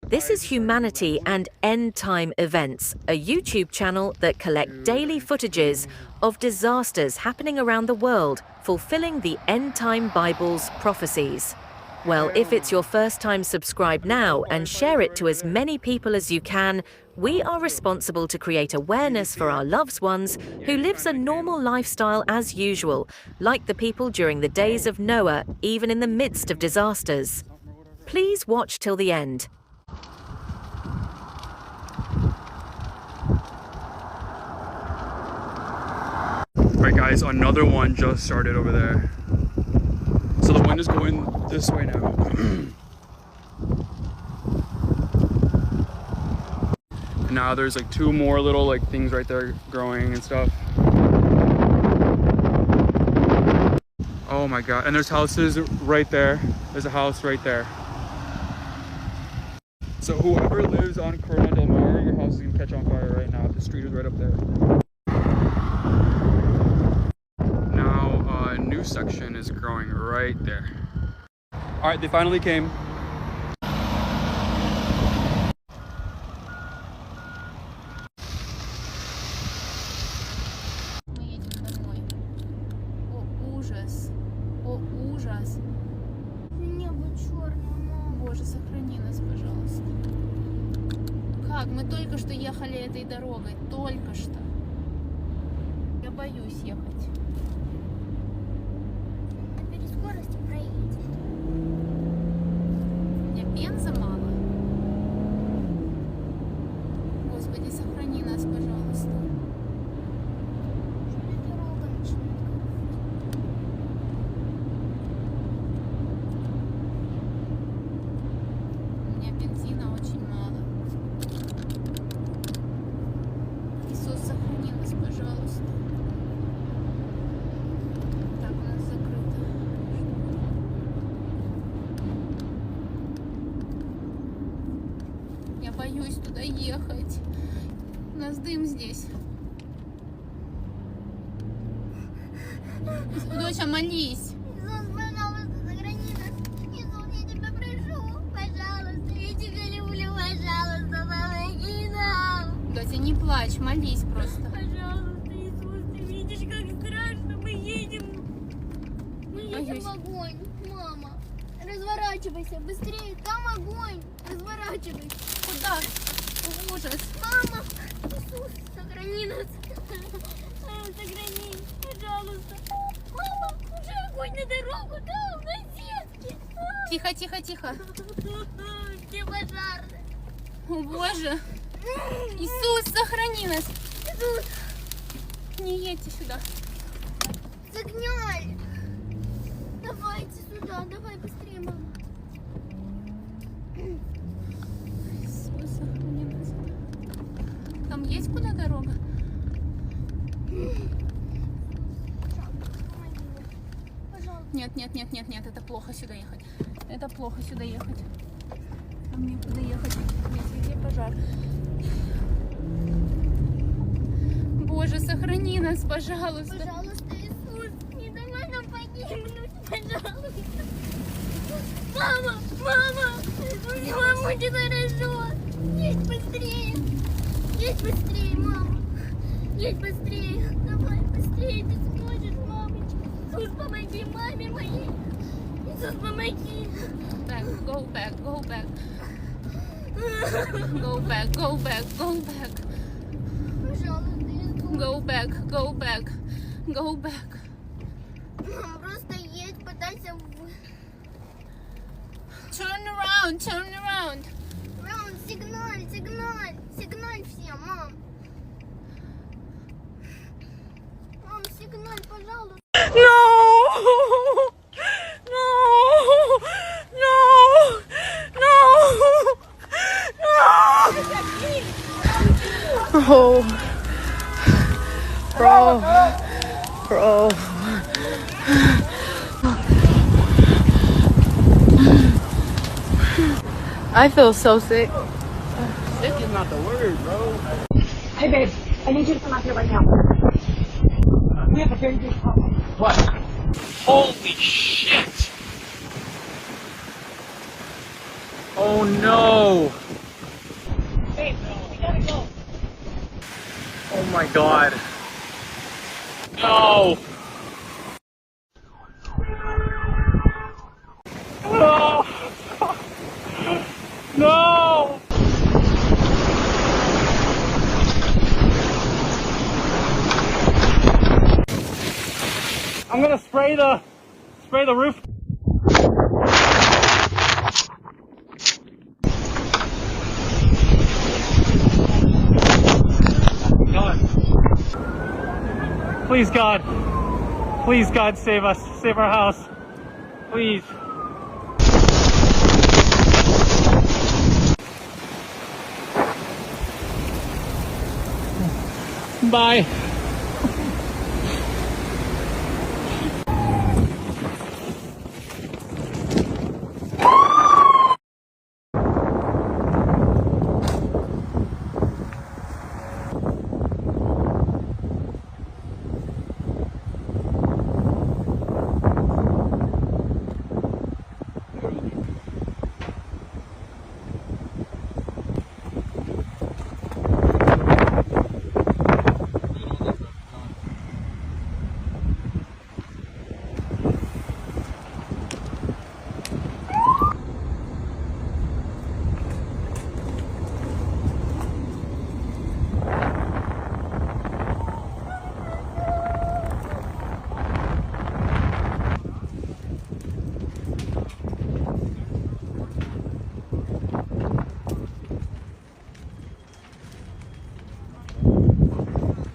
This is Humanity and End Time Events, a YouTube channel that collect daily footages of disasters happening around the world, fulfilling the End Time Bible's prophecies. Well, if it's your first time, subscribe now and share it to as many people as you can. We are responsible to create awareness for our loved ones who lives a normal lifestyle as usual, like the people during the days of Noah, even in the midst of disasters. Please watch till the end. Alright guys, another one just started over there. So the wind is going this way now. And now there's like two more little like things right there growing and stuff. Oh my god, and there's houses right there. There's a house right there. So whoever lives on Corona del Mar, your house is gonna catch on fire right now. The street is right up there. Now a new section is growing right there. All right, they finally came. Боже, сохрани нас, пожалуйста. Как? Мы только что ехали этой дорогой. Только что. Я боюсь ехать. На перескорости проедет. У меня бенза мало. Господи, сохрани нас, пожалуйста. Дорога начинает. У меня бензина очень мало. Иисус, сохрани нас, пожалуйста. Так, у нас закрыто. Я боюсь туда ехать. У нас дым здесь. Доча, молись. Иисус, пожалуйста, сохрани нас. Иисус, я тебя прошу. Пожалуйста, я тебя люблю. Пожалуйста, помоги нам. Доча, не плачь, молись просто. Пожалуйста, Иисус, ты видишь, как страшно. Мы едем. Мы едем Боюсь. в огонь. Мама, разворачивайся быстрее. Там огонь. Разворачивайся. Куда? Ужас. Мама, Иисус, сохрани нас. Сохрани, пожалуйста. Мама, уже огонь на дорогу, там, на сетке. Тихо, тихо, тихо. Где пожарные? О, Боже. Иисус, сохрани нас. Иисус, Не едьте сюда. загнали. Давайте сюда, давай быстрее, мама. Иисус, сохрани нас. Там есть куда дорога? Пожалуйста. Нет, нет, нет, нет, нет, это плохо сюда ехать. Это плохо сюда ехать. Там некуда ехать. Здесь везде пожар. Боже, сохрани нас, пожалуйста. Пожалуйста, Иисус, не давай нам погибнуть, пожалуйста. Мама, мама, Иисус, вам будет хорошо. Едь быстрее. Едь быстрее, мама. Едь быстрее. Давай, быстрее, ты сможешь, мамочка. Иисус, помоги маме моей. Иисус, помоги. Back, go back, go back. Go back, go back, go back. Пожалуйста, Иисус. Go back, go back. Go back. Мам, просто едь, пытайся Turn around, turn around. Мам, сигналь, сигналь. Сигналь всем, мам. Мам, сигналь, пожалуйста. No! No! No! No! No! Oh. Bro. I feel so sick. Sick is not the word, bro. Hey babe, I need you to come out here right now. We have a very big problem. What? Holy shit! Oh no! Hey, we gotta go. Oh my god. No! No! No! I'm gonna spray the roof. God. Please God. Please God save us. Save our house. Please. Bye.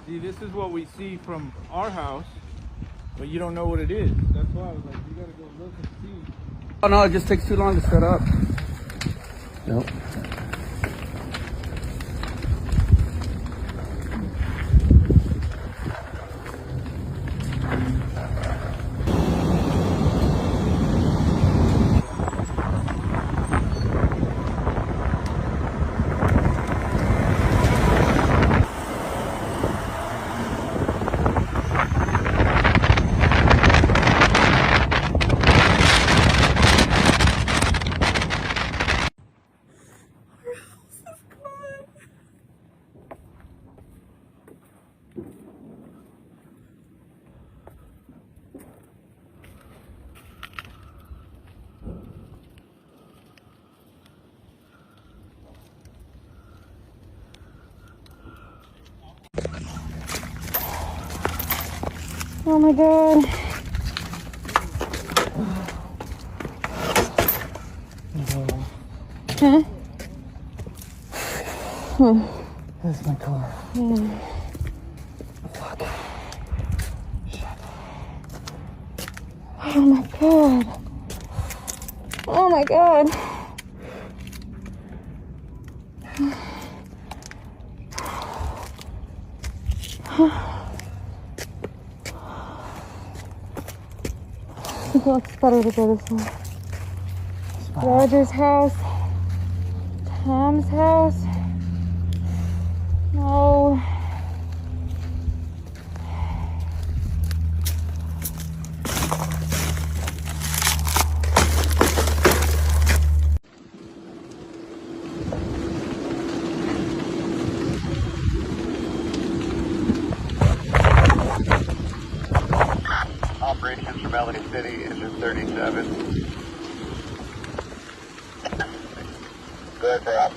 See, this is what we see from our house, but you don't know what it is. That's why I was like, you gotta go look and see. Oh no, it just takes too long to set up. Nope. Oh my god. Huh? That's my car. Yeah. Fuck. Shit. Oh my god. Oh my god. I think it looks better to go this way. Roger's house. Tom's house. No. Operations from Melody City, engine 37. Good for up.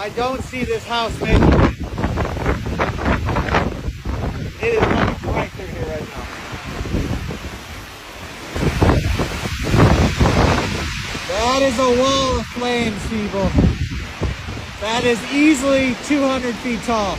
I don't see this house making it. It is looking bright through here right now. That is a wall of flames, people. That is easily 200 feet tall.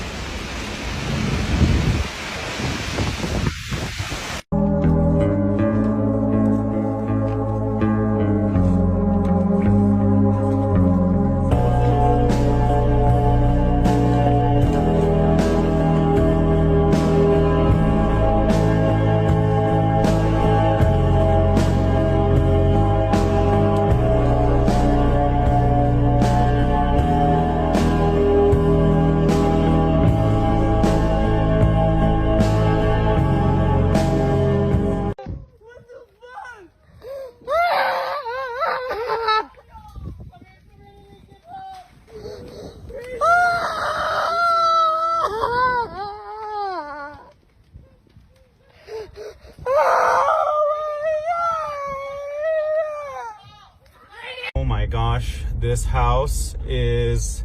Oh my gosh, this house is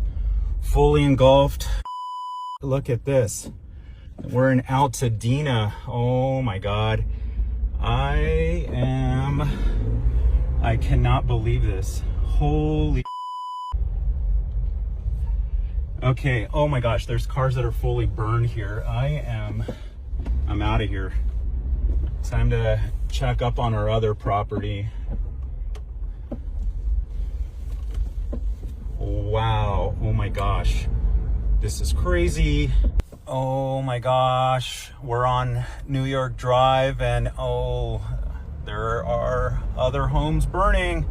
fully engulfed. Look at this. We're in Altadena. Oh my God. I cannot believe this. Holy. Okay, oh my gosh, there's cars that are fully burned here. I'm out of here. It's time to check up on our other property. Wow, oh my gosh, this is crazy. Oh my gosh, we're on New York Drive and oh, there are other homes burning.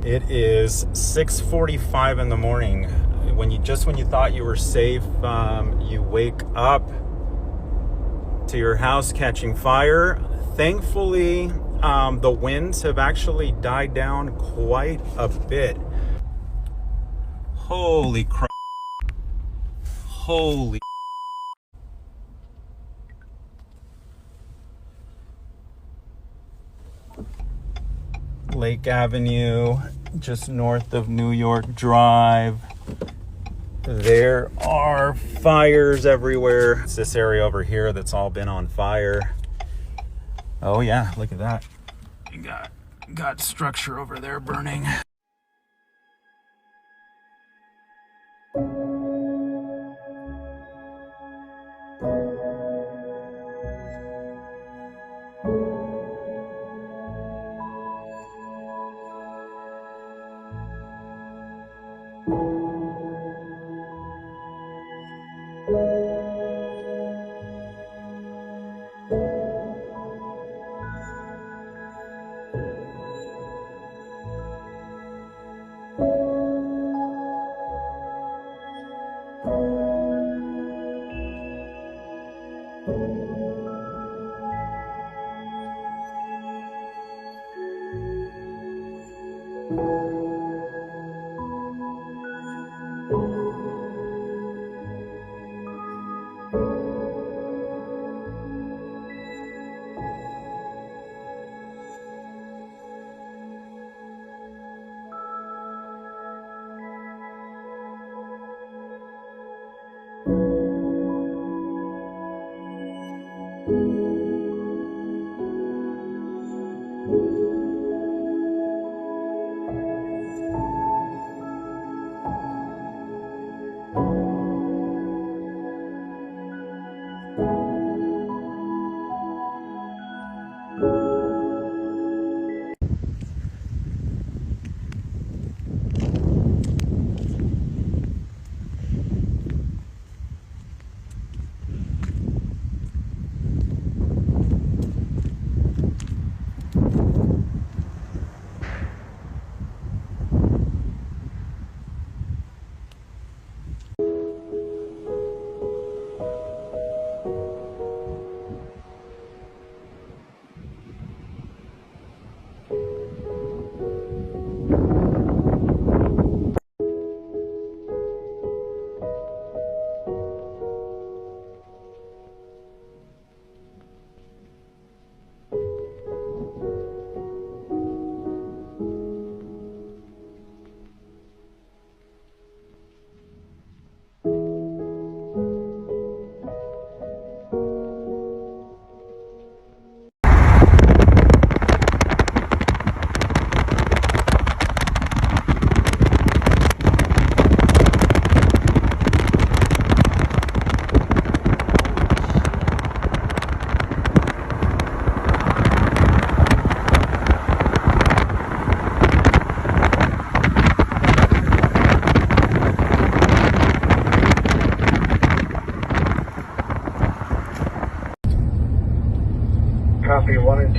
It is 6:45 in the morning. When you thought you were safe, you wake up to your house catching fire. Thankfully, the winds have actually died down quite a bit. Holy crap. Holy. Lake Avenue, just north of New York Drive. There are fires everywhere. It's this area over here that's all been on fire. Oh yeah, look at that. You got structure over there burning.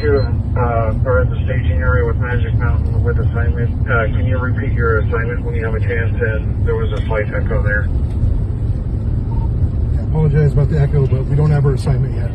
are at the staging area with Magic Mountain with assignment. Can you repeat your assignment when you have a chance? And there was a slight echo there. I apologize about the echo, but we don't have our assignment yet.